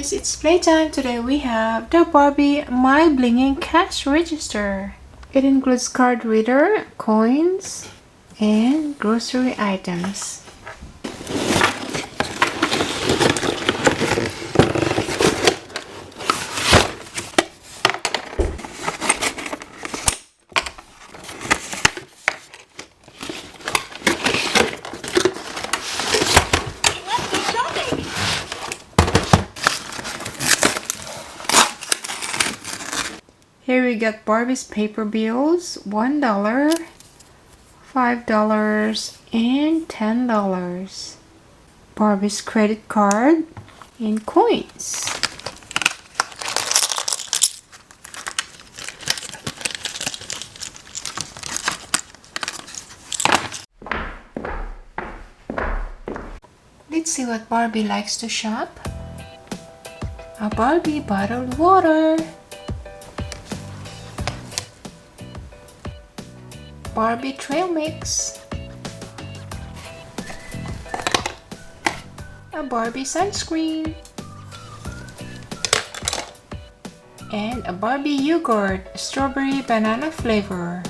guys, it's playtime. Today we have the Barbie My Blinging cash register. It includes card reader, coins, and grocery items. Here we got Barbie's paper bills, $1, $5, and $10. Barbie's credit card and coins. Let's see what Barbie likes to shop. A Barbie bottled water. Barbie trail mix, a Barbie sunscreen, and a Barbie yogurt, strawberry banana flavor.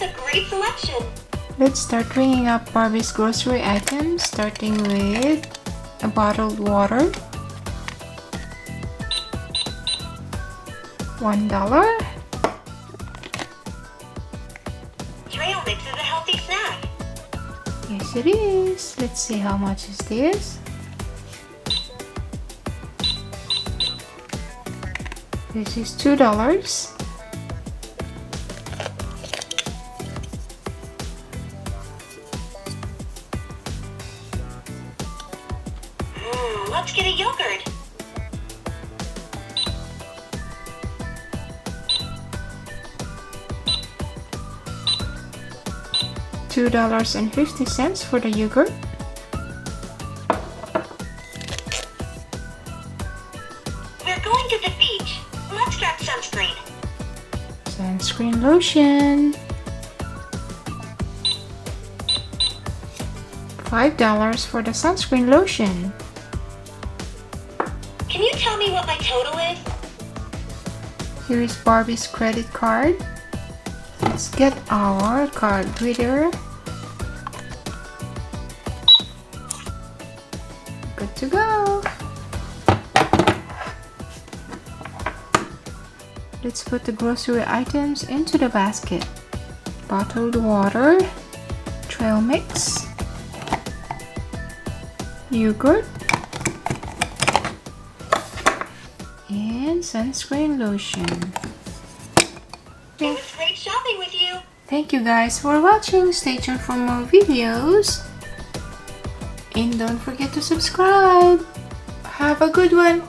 A great selection. Let's start ringing up Barbie's grocery items, starting with a bottled water, $1. Trail mix is a healthy snack. Yes, it is. Let's see how much is this. This is $2. Let's get a yogurt. $2.50 for the yogurt. We're going to the beach. Let's grab sunscreen. Sunscreen lotion. $5 for the sunscreen lotion. Can you tell me what my total is? Here is Barbie's credit card. Let's get our card reader. Good to go. Let's put the grocery items into the basket. Bottled water, trail mix, yogurt, and sunscreen lotion. It was great shopping with you. Thank you guys for watching. Stay tuned for more videos. And don't forget to subscribe. Have a good one.